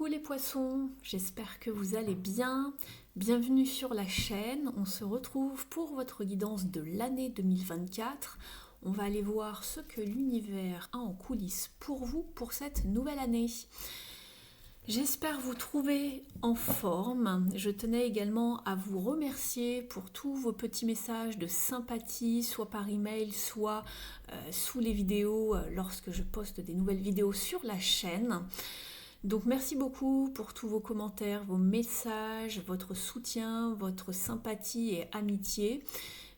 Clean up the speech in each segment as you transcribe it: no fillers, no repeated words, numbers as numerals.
Coucou les poissons, j'espère que vous allez bien. Bienvenue sur la chaîne. On se retrouve pour votre guidance de l'année 2024. On va aller voir ce que l'univers a en coulisses pour vous pour cette nouvelle année. J'espère vous trouver en forme. Je tenais également à vous remercier pour tous vos petits messages de sympathie, soit par email, soit sous les vidéos lorsque je poste des nouvelles vidéos sur la chaîne. Donc merci beaucoup pour tous vos commentaires, vos messages, votre soutien, votre sympathie et amitié.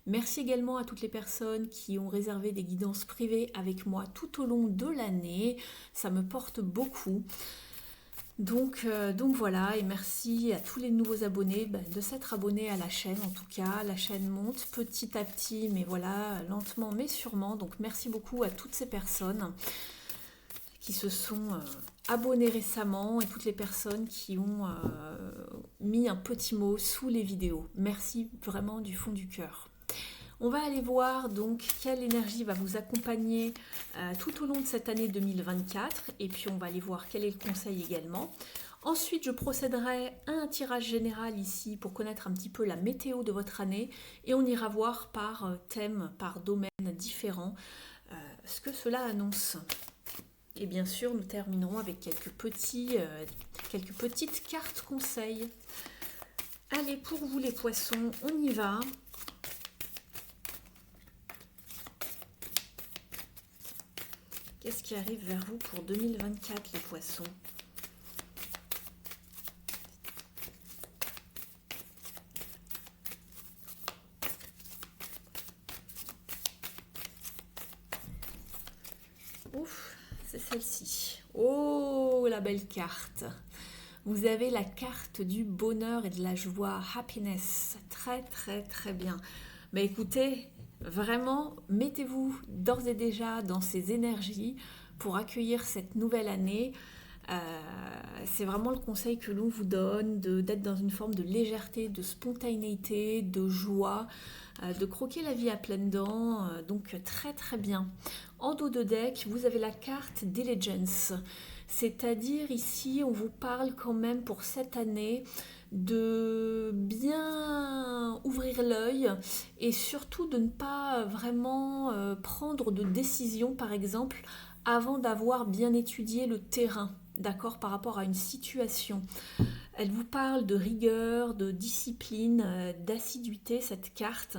Merci également à toutes les personnes qui ont réservé des guidances privées avec moi tout au long de l'année. Ça me porte beaucoup. Donc voilà, et merci à tous les nouveaux abonnés de s'être abonnés à la chaîne. En tout cas, la chaîne monte petit à petit, mais voilà, lentement mais sûrement. Donc merci beaucoup à toutes ces personnes qui se sont abonnés récemment et toutes les personnes qui ont mis un petit mot sous les vidéos. Merci vraiment du fond du cœur. On va aller voir donc quelle énergie va vous accompagner tout au long de cette année 2024 et puis on va aller voir quel est le conseil également. Ensuite, je procéderai à un tirage général ici pour connaître un petit peu la météo de votre année et on ira voir par thème, par domaine différent ce que cela annonce. Et bien sûr, nous terminerons avec quelques petites cartes conseils. Allez, pour vous les poissons, on y va. Qu'est-ce qui arrive vers vous pour 2024, les poissons ? Ouf, c'est celle-ci. Oh, la belle carte. Vous avez la carte du bonheur et de la joie, happiness. Très, très, très bien. Mais écoutez, vraiment, mettez-vous d'ores et déjà dans ces énergies pour accueillir cette nouvelle année. C'est vraiment le conseil que l'on vous donne, d'être dans une forme de légèreté, de spontanéité, de joie, de croquer la vie à pleines dents. Donc très très bien. En dos de deck, vous avez la carte Diligence. C'est-à-dire ici, on vous parle quand même pour cette année de bien ouvrir l'œil et surtout de ne pas vraiment prendre de décision, par exemple, avant d'avoir bien étudié le terrain, d'accord, par rapport à une situation. Elle vous parle de rigueur, de discipline, d'assiduité, cette carte.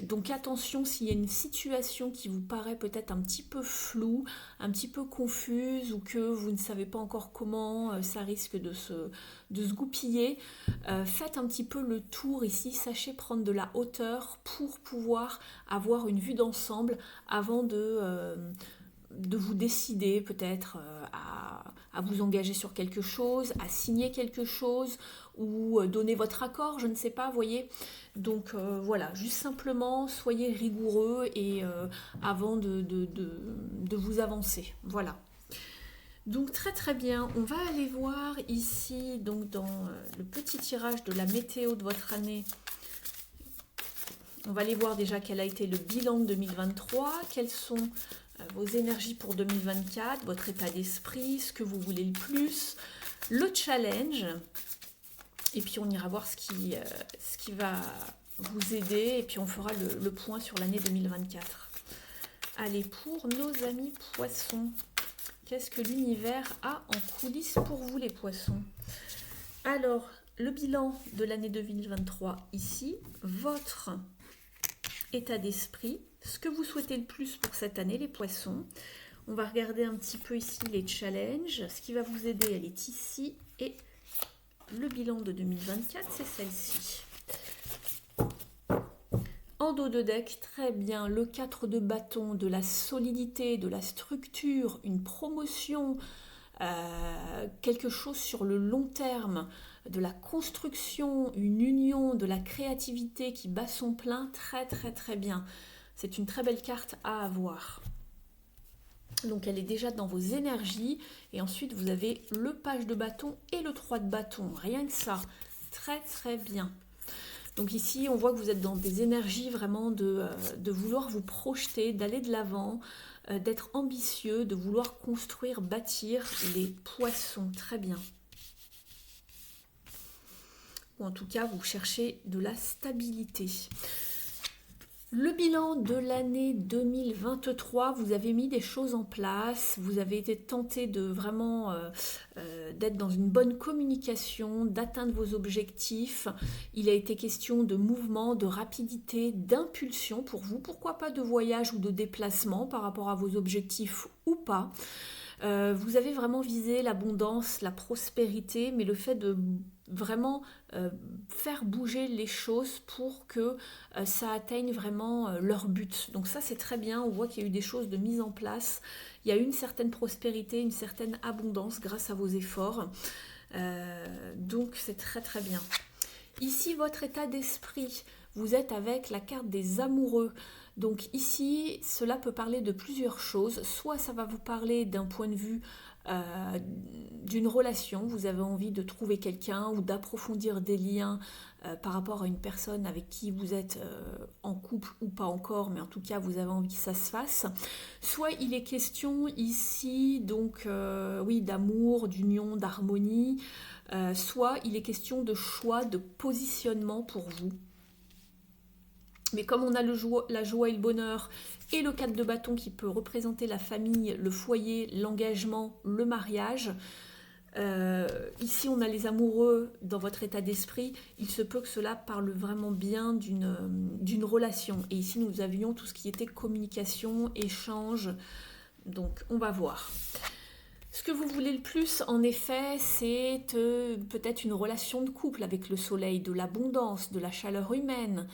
Donc attention s'il y a une situation qui vous paraît peut-être un petit peu floue, un petit peu confuse ou que vous ne savez pas encore comment, ça risque de se goupiller. Faites un petit peu le tour ici, sachez prendre de la hauteur pour pouvoir avoir une vue d'ensemble avant de vous décider peut-être à vous engager sur quelque chose, à signer quelque chose ou donner votre accord, je ne sais pas, voyez. Donc voilà, juste simplement soyez rigoureux et avant de vous avancer, voilà. Donc très très bien, on va aller voir ici donc dans le petit tirage de la météo de votre année. On va aller voir déjà quel a été le bilan de 2023, quelles sont vos énergies pour 2024, votre état d'esprit, ce que vous voulez le plus, le challenge, et puis on ira voir ce qui va vous aider, et puis on fera le point sur l'année 2024. Allez, pour nos amis poissons, qu'est-ce que l'univers a en coulisses pour vous les poissons ? Alors, le bilan de l'année 2023 ici, votre état d'esprit, ce que vous souhaitez le plus pour cette année les poissons. On va regarder un petit peu ici les challenges, ce qui va vous aider, elle est ici, et le bilan de 2024 c'est celle-ci. En dos de deck, très bien, le 4 de bâton, de la solidité, de la structure, une promotion, quelque chose sur le long terme, de la construction, une union, de la créativité qui bat son plein, très très très bien. C'est une très belle carte à avoir. Donc elle est déjà dans vos énergies et ensuite vous avez le page de bâton et le 3 de bâton, rien que ça, très très bien. Donc ici, on voit que vous êtes dans des énergies vraiment de vouloir vous projeter, d'aller de l'avant, d'être ambitieux, de vouloir construire, bâtir les poissons. Très bien. Ou en tout cas, vous cherchez de la stabilité. Le bilan de l'année 2023, vous avez mis des choses en place, vous avez été tenté de vraiment d'être dans une bonne communication, d'atteindre vos objectifs. Il a été question de mouvement, de rapidité, d'impulsion pour vous. Pourquoi pas de voyage ou de déplacement par rapport à vos objectifs ou pas. Vous avez vraiment visé l'abondance, la prospérité, mais le fait de vraiment faire bouger les choses pour que ça atteigne vraiment leur but. Donc ça c'est très bien, on voit qu'il y a eu des choses de mise en place, il y a eu une certaine prospérité, une certaine abondance grâce à vos efforts. Donc c'est très très bien. Ici votre état d'esprit, vous êtes avec la carte des amoureux. Donc ici, cela peut parler de plusieurs choses. Soit ça va vous parler d'un point de vue d'une relation, vous avez envie de trouver quelqu'un ou d'approfondir des liens par rapport à une personne avec qui vous êtes en couple ou pas encore, mais en tout cas vous avez envie que ça se fasse. Soit il est question ici donc oui d'amour, d'union, d'harmonie, soit il est question de choix, de positionnement pour vous. Mais comme on a la joie et le bonheur et le 4 de bâton qui peut représenter la famille, le foyer, l'engagement, le mariage, ici on a les amoureux dans votre état d'esprit, il se peut que cela parle vraiment bien d'une relation. Et ici nous avions tout ce qui était communication, échange, donc on va voir. Ce que vous voulez le plus, en effet, c'est peut-être une relation de couple avec le soleil, de l'abondance, de la chaleur humaine,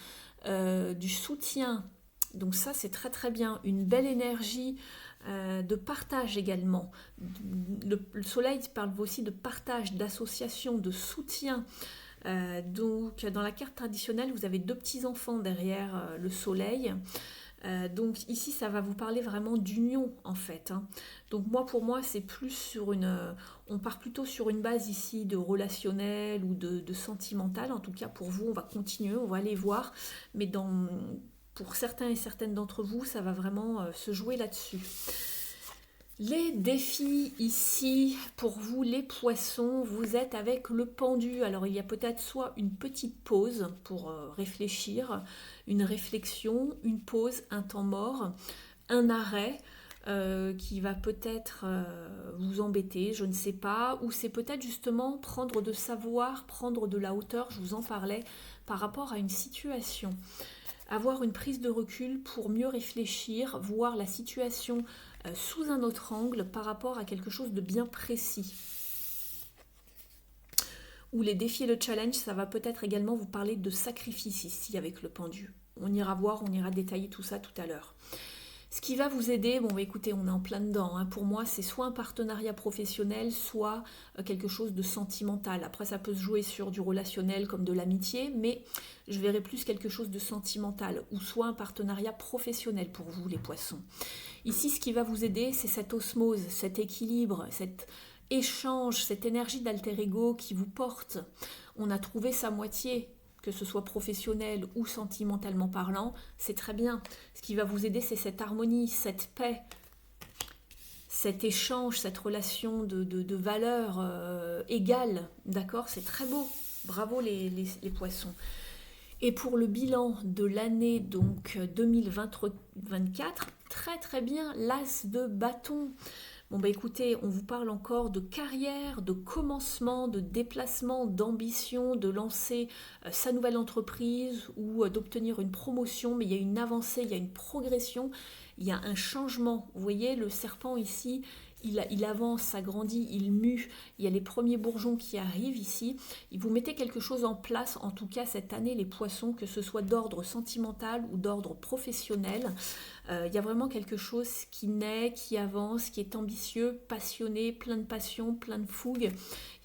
du soutien. Donc ça, c'est très très bien. Une belle énergie de partage également. Le soleil parle aussi de partage, d'association, de soutien. Donc dans la carte traditionnelle, vous avez 2 petits-enfants derrière le soleil. Donc ici ça va vous parler vraiment d'union en fait. Donc pour moi c'est plus sur on part plutôt sur une base ici de relationnel ou de sentimental. En tout cas pour vous on va continuer, on va aller voir. Mais pour certains et certaines d'entre vous ça va vraiment se jouer là-dessus. Les défis ici, pour vous les poissons, vous êtes avec le pendu. Alors il y a peut-être soit une petite pause pour réfléchir, une réflexion, une pause, un temps mort, un arrêt qui va peut-être vous embêter, je ne sais pas, ou c'est peut-être justement prendre de savoir, prendre de la hauteur, je vous en parlais, par rapport à une situation. Avoir une prise de recul pour mieux réfléchir, voir la situation sous un autre angle par rapport à quelque chose de bien précis. Ou les défis et le challenge, ça va peut-être également vous parler de sacrifice ici avec le pendu. On ira voir, on ira détailler tout ça tout à l'heure. Ce qui va vous aider, écoutez, on est en plein dedans. Pour moi, c'est soit un partenariat professionnel, soit quelque chose de sentimental. Après, ça peut se jouer sur du relationnel comme de l'amitié, mais je verrai plus quelque chose de sentimental, ou soit un partenariat professionnel pour vous, les poissons. Ici, ce qui va vous aider, c'est cette osmose, cet équilibre, cet échange, cette énergie d'alter ego qui vous porte. On a trouvé sa moitié, que ce soit professionnel ou sentimentalement parlant, c'est très bien. Ce qui va vous aider, c'est cette harmonie, cette paix, cet échange, cette relation de valeurs égales, d'accord ? C'est très beau. Bravo les poissons. Et pour le bilan de l'année donc 2024, très très bien, l'as de bâton. Écoutez, on vous parle encore de carrière, de commencement, de déplacement, d'ambition, de lancer sa nouvelle entreprise ou d'obtenir une promotion, mais il y a une avancée, il y a une progression, il y a un changement. Vous voyez, le serpent ici, il avance, s'agrandit, il mue, il y a les premiers bourgeons qui arrivent ici. Vous mettez quelque chose en place, en tout cas cette année, les poissons, que ce soit d'ordre sentimental ou d'ordre professionnel. Il y a vraiment quelque chose qui naît, qui avance, qui est ambitieux, passionné, plein de passion, plein de fougue.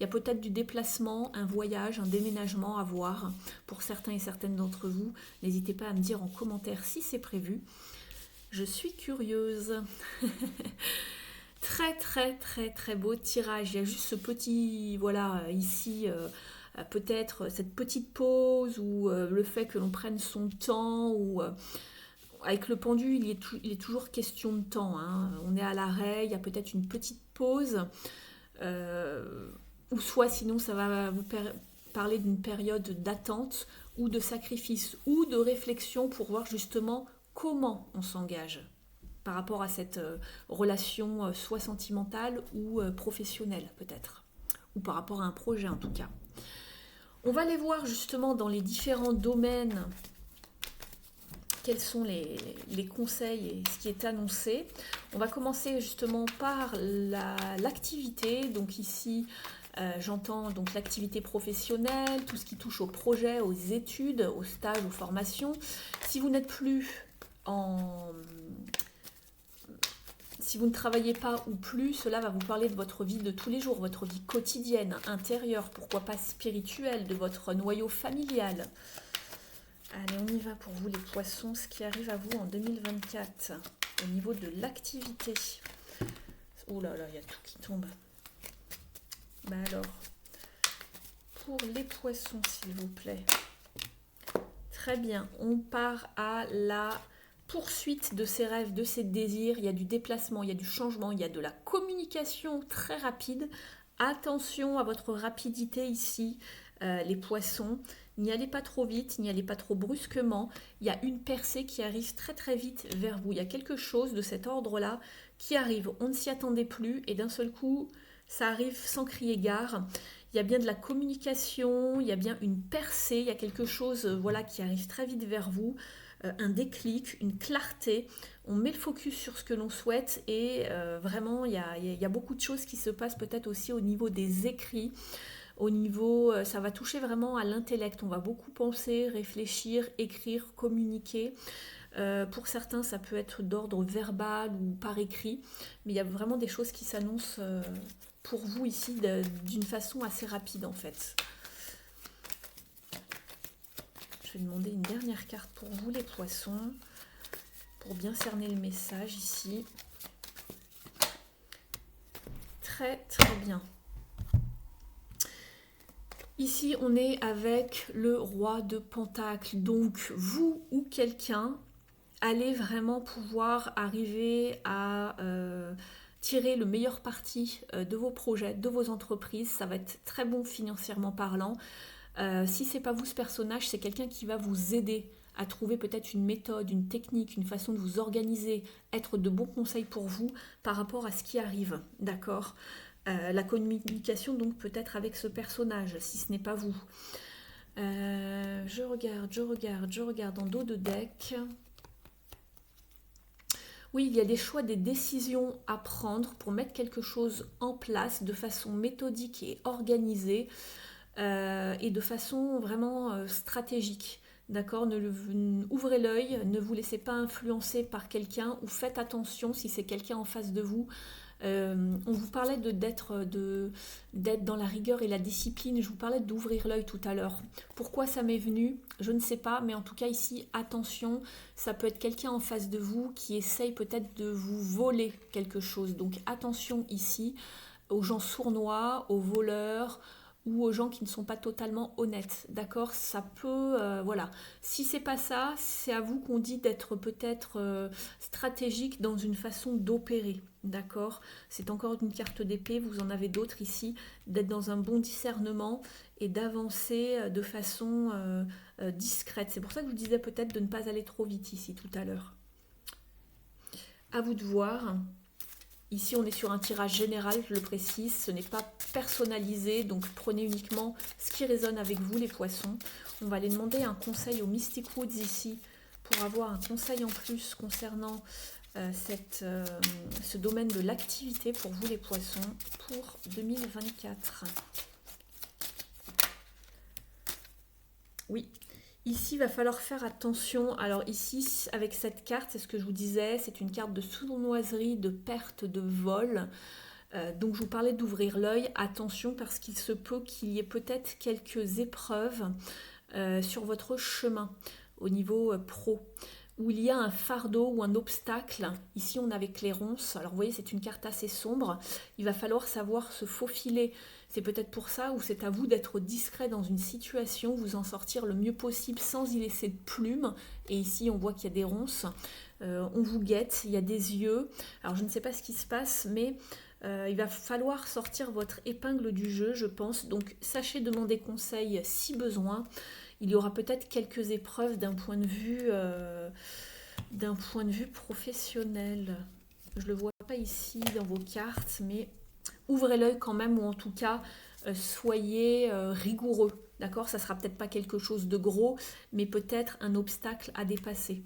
Il y a peut-être du déplacement, un voyage, un déménagement à voir pour certains et certaines d'entre vous. N'hésitez pas à me dire en commentaire si c'est prévu. Je suis curieuse. Très très très très beau tirage. Il y a juste ce petit, voilà, ici, peut-être cette petite pause ou le fait que l'on prenne son temps ou avec le pendu, il est toujours question de temps, hein. On est à l'arrêt, il y a peut-être une petite pause, ou soit sinon ça va vous parler d'une période d'attente ou de sacrifice ou de réflexion pour voir justement comment on s'engage par rapport à cette relation soit sentimentale ou professionnelle peut-être, ou par rapport à un projet en tout cas. On va aller voir justement dans les différents domaines quels sont les conseils et ce qui est annoncé. On va commencer justement par l'activité. Donc ici, j'entends donc l'activité professionnelle, tout ce qui touche au projet, aux études, aux stages, aux formations. Si vous n'êtes plus si vous ne travaillez pas ou plus, cela va vous parler de votre vie de tous les jours, votre vie quotidienne, intérieure, pourquoi pas spirituelle, de votre noyau familial. Allez, on y va pour vous les poissons, ce qui arrive à vous en 2024 au niveau de l'activité. Oh là là, il y a tout qui tombe. Bah alors, pour les poissons, s'il vous plaît. Très bien, on part à la poursuite de ses rêves, de ses désirs. Il y a du déplacement, il y a du changement, il y a de la communication très rapide. Attention à votre rapidité ici, les poissons. N'y allez pas trop vite, n'y allez pas trop brusquement. Il y a une percée qui arrive très très vite vers vous. Il y a quelque chose de cet ordre-là qui arrive. On ne s'y attendait plus et d'un seul coup, ça arrive sans crier gare. Il y a bien de la communication, il y a bien une percée, il y a quelque chose voilà, qui arrive très vite vers vous. Un déclic, une clarté. On met le focus sur ce que l'on souhaite et vraiment, il y a beaucoup de choses qui se passent peut-être aussi au niveau des écrits. Au niveau, ça va toucher vraiment à l'intellect. On va beaucoup penser, réfléchir, écrire, communiquer. Pour certains, ça peut être d'ordre verbal ou par écrit, mais il y a vraiment des choses qui s'annoncent pour vous ici d'une façon assez rapide en fait. Je vais demander une dernière carte pour vous les poissons, pour bien cerner le message ici. Très très bien. Ici, on est avec le roi de Pentacles. Donc, vous ou quelqu'un allez vraiment pouvoir arriver à tirer le meilleur parti de vos projets, de vos entreprises. Ça va être très bon financièrement parlant. Si ce n'est pas vous ce personnage, c'est quelqu'un qui va vous aider à trouver peut-être une méthode, une technique, une façon de vous organiser, être de bons conseils pour vous par rapport à ce qui arrive. D'accord ? La communication donc peut-être avec ce personnage, si ce n'est pas vous. Je regarde en dos de deck. Oui, il y a des choix, des décisions à prendre pour mettre quelque chose en place de façon méthodique et organisée et de façon vraiment stratégique. D'accord, ouvrez l'œil, ne vous laissez pas influencer par quelqu'un ou faites attention si c'est quelqu'un en face de vous. On vous parlait d'être dans la rigueur et la discipline. Je vous parlais d'ouvrir l'œil tout à l'heure. Pourquoi ça m'est venu? Je ne sais pas, mais en tout cas ici, attention, ça peut être quelqu'un en face de vous qui essaye peut-être de vous voler quelque chose. Donc attention ici aux gens sournois, aux voleurs ou aux gens qui ne sont pas totalement honnêtes, d'accord? Ça peut, voilà. Si c'est pas ça, c'est à vous qu'on dit d'être peut-être stratégique dans une façon d'opérer, d'accord? C'est encore une carte d'épée, vous en avez d'autres ici, d'être dans un bon discernement et d'avancer de façon discrète. C'est pour ça que je vous disais peut-être de ne pas aller trop vite ici tout à l'heure. À vous de voir. Ici, on est sur un tirage général, je le précise, ce n'est pas personnalisé, donc prenez uniquement ce qui résonne avec vous, les poissons. On va aller demander un conseil aux Mystic Woods ici, pour avoir un conseil en plus concernant ce domaine de l'activité pour vous, les poissons, pour 2024. Oui. Ici, il va falloir faire attention. Alors ici, avec cette carte, c'est ce que je vous disais, c'est une carte de sournoiserie, de perte, de vol. Donc je vous parlais d'ouvrir l'œil. Attention parce qu'il se peut qu'il y ait peut-être quelques épreuves sur votre chemin au niveau pro. où il y a un fardeau ou un obstacle. Ici, on a avec les ronces. Alors, vous voyez, c'est une carte assez sombre. Il va falloir savoir se faufiler. C'est peut-être pour ça, ou c'est à vous d'être discret dans une situation, vous en sortir le mieux possible sans y laisser de plumes. Et ici, on voit qu'il y a des ronces. On vous guette, il y a des yeux. Alors, je ne sais pas ce qui se passe, mais il va falloir sortir votre épingle du jeu, je pense. Donc, sachez demander conseil si besoin. Il y aura peut-être quelques épreuves d'un point de vue professionnel. Je ne le vois pas ici dans vos cartes, mais ouvrez l'œil quand même, ou en tout cas, soyez rigoureux. D'accord? Ça sera peut-être pas quelque chose de gros, mais peut-être un obstacle à dépasser.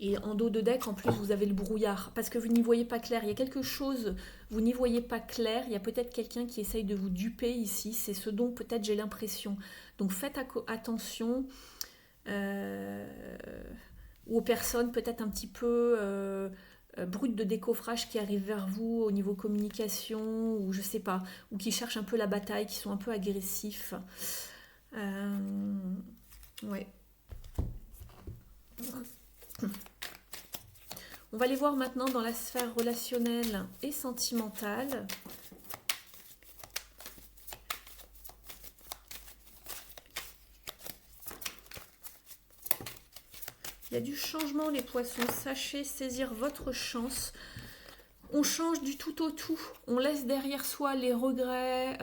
Et en dos de deck, en plus, vous avez le brouillard. Parce que vous n'y voyez pas clair. Il y a quelque chose, vous n'y voyez pas clair. Il y a peut-être quelqu'un qui essaye de vous duper ici. C'est ce dont peut-être j'ai l'impression. Donc faites attention aux personnes peut-être un petit peu brutes de décoffrage qui arrivent vers vous au niveau communication, ou je sais pas, ou qui cherchent un peu la bataille, qui sont un peu agressifs. Ouais. On va les voir maintenant dans la sphère relationnelle et sentimentale. Il y a du changement, les poissons. Sachez saisir votre chance. On change du tout au tout. On laisse derrière soi les regrets,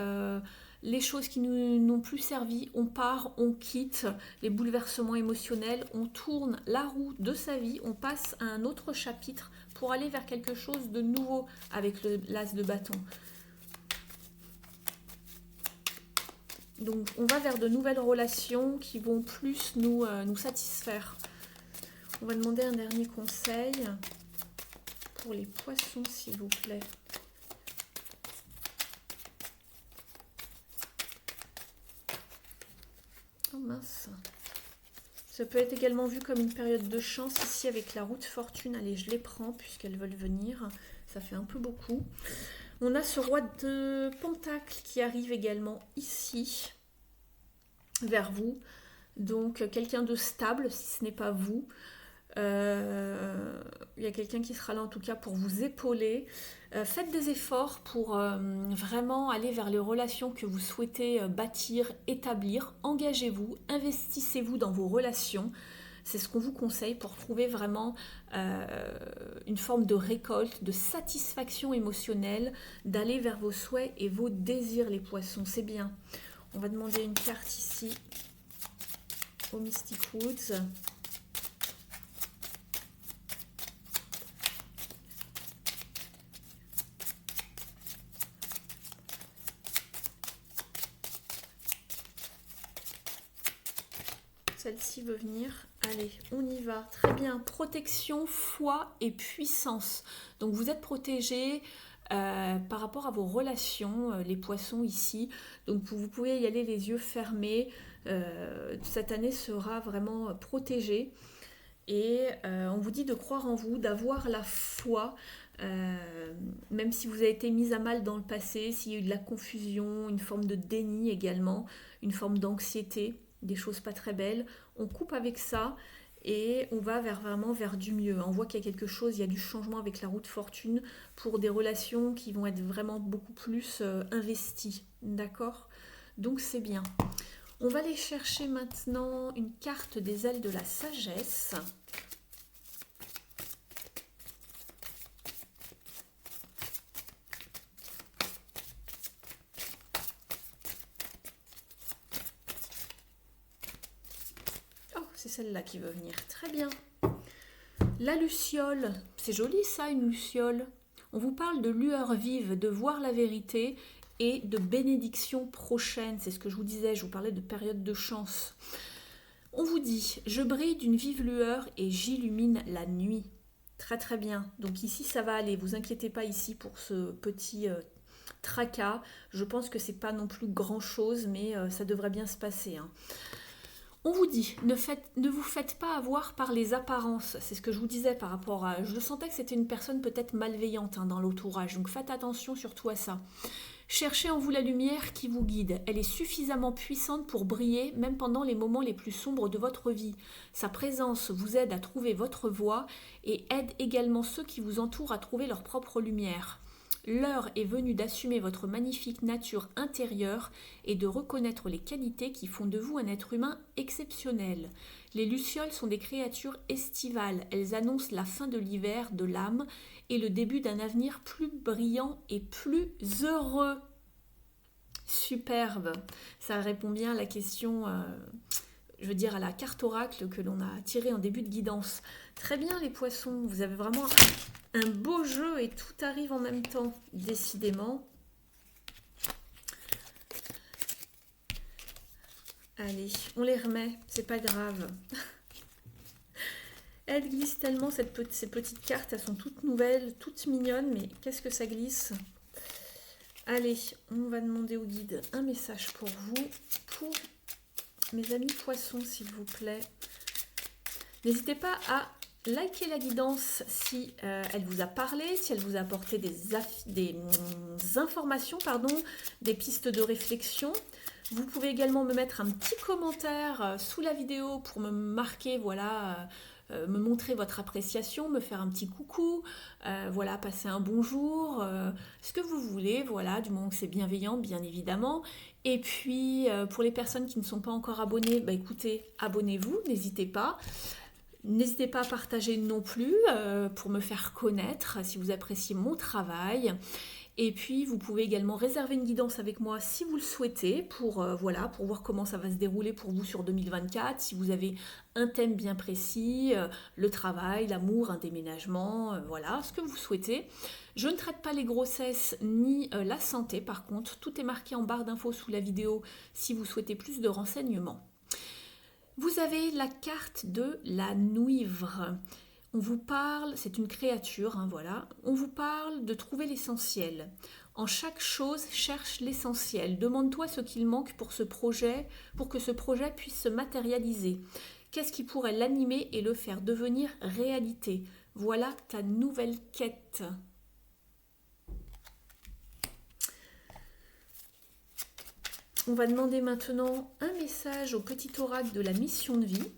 les choses qui nous n'ont plus servi. On part, on quitte les bouleversements émotionnels. On tourne la roue de sa vie. On passe à un autre chapitre pour aller vers quelque chose de nouveau avec l'as de bâton. Donc on va vers de nouvelles relations qui vont plus nous satisfaire. On va demander un dernier conseil pour les poissons, s'il vous plaît. Oh mince. Ça peut être également vu comme une période de chance ici avec la roue de fortune. Allez, je les prends puisqu'elles veulent venir. Ça fait un peu beaucoup. On a ce roi de pentacle qui arrive également ici, vers vous. Donc quelqu'un de stable, si ce n'est pas vous. Il y a quelqu'un qui sera là en tout cas pour vous épauler. Faites des efforts pour vraiment aller vers les relations que vous souhaitez bâtir, établir. Engagez-vous, investissez-vous dans vos relations. C'est ce qu'on vous conseille pour trouver vraiment une forme de récolte, de satisfaction émotionnelle, d'aller vers vos souhaits et vos désirs, les poissons. C'est bien. On va demander une carte ici au Mystic Woods. Celle-ci veut venir. Allez, on y va. Très bien. Protection, foi et puissance. Donc vous êtes protégés par rapport à vos relations, les poissons ici. Donc vous pouvez y aller les yeux fermés. Cette année sera vraiment protégée. Et on vous dit de croire en vous, d'avoir la foi. Même si vous avez été mis à mal dans le passé, s'il y a eu de la confusion, une forme de déni également, une forme d'anxiété, des choses pas très belles, on coupe avec ça et on va vraiment vers du mieux. On voit qu'il y a quelque chose, il y a du changement avec la roue de fortune pour des relations qui vont être vraiment beaucoup plus investies, d'accord? Donc c'est bien. On va aller chercher maintenant une carte des ailes de la sagesse. C'est celle-là qui veut venir. Très bien. La luciole. C'est joli ça, une luciole. On vous parle de lueur vive, de voir la vérité et de bénédiction prochaine. C'est ce que je vous disais, je vous parlais de période de chance. On vous dit, je brille d'une vive lueur et j'illumine la nuit. Très très bien. Donc ici ça va aller. Vous inquiétez pas ici pour ce petit tracas. Je pense que c'est pas non plus grand chose, mais ça devrait bien se passer. Hein. On vous dit, ne vous faites pas avoir par les apparences. C'est ce que je vous disais par rapport à... Je sentais que c'était une personne peut-être malveillante dans l'entourage, donc faites attention surtout à ça. Cherchez en vous la lumière qui vous guide. Elle est suffisamment puissante pour briller, même pendant les moments les plus sombres de votre vie. Sa présence vous aide à trouver votre voie et aide également ceux qui vous entourent à trouver leur propre lumière. L'heure est venue d'assumer votre magnifique nature intérieure et de reconnaître les qualités qui font de vous un être humain exceptionnel. Les lucioles sont des créatures estivales. Elles annoncent la fin de l'hiver de l'âme et le début d'un avenir plus brillant et plus heureux. Superbe. Ça répond bien à la question, je veux dire à la carte oracle que l'on a tirée en début de guidance. Très bien les poissons, vous avez vraiment un beau jeu et tout arrive en même temps, décidément. Allez, on les remet, c'est pas grave. Elles glissent tellement, ces petites cartes, elles sont toutes nouvelles, toutes mignonnes, mais qu'est-ce que ça glisse? Allez, on va demander au guide un message pour vous, pour mes amis poissons, s'il vous plaît. N'hésitez pas à liker la guidance si elle vous a parlé, si elle vous a apporté des informations, des pistes de réflexion. Vous pouvez également me mettre un petit commentaire sous la vidéo pour me marquer, voilà, me montrer votre appréciation, me faire un petit coucou, voilà, passer un bonjour, ce que vous voulez, voilà, du moment que c'est bienveillant, bien évidemment. Et puis, pour les personnes qui ne sont pas encore abonnées, bah écoutez, abonnez-vous, n'hésitez pas. N'hésitez pas à partager non plus pour me faire connaître si vous appréciez mon travail. Et puis, vous pouvez également réserver une guidance avec moi si vous le souhaitez pour voir comment ça va se dérouler pour vous sur 2024. Si vous avez un thème bien précis, le travail, l'amour, un déménagement, voilà, ce que vous souhaitez. Je ne traite pas les grossesses ni la santé, par contre. Tout est marqué en barre d'infos sous la vidéo si vous souhaitez plus de renseignements. Vous avez la carte de la Nuivre. On vous parle, c'est une créature, voilà. On vous parle de trouver l'essentiel. En chaque chose, cherche l'essentiel. Demande-toi ce qu'il manque pour que ce projet puisse se matérialiser. Qu'est-ce qui pourrait l'animer et le faire devenir réalité? Voilà ta nouvelle quête. On va demander maintenant un message au petit oracle de la mission de vie.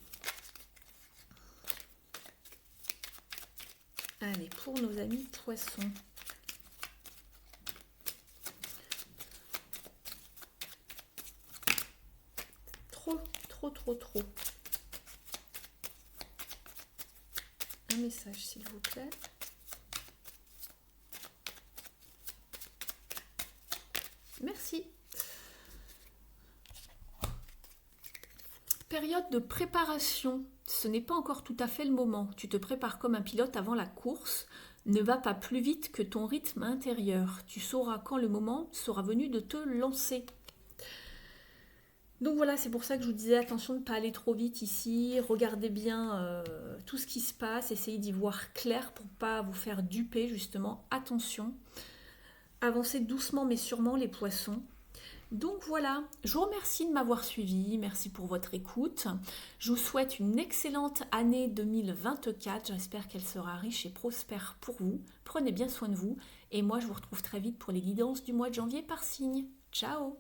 Allez, pour nos amis poissons. Trop. Un message, s'il vous plaît. Merci. Période de préparation. Ce n'est pas encore tout à fait le moment. Tu te prépares comme un pilote avant la course. Ne va pas plus vite que ton rythme intérieur. Tu sauras quand le moment sera venu de te lancer. Donc voilà, c'est pour ça que je vous disais attention de ne pas aller trop vite ici. Regardez bien tout ce qui se passe. Essayez d'y voir clair pour ne pas vous faire duper justement. Attention. Avancez doucement mais sûrement les poissons. Donc voilà, je vous remercie de m'avoir suivi, merci pour votre écoute. Je vous souhaite une excellente année 2024, j'espère qu'elle sera riche et prospère pour vous. Prenez bien soin de vous et moi je vous retrouve très vite pour les guidances du mois de janvier par signe. Ciao!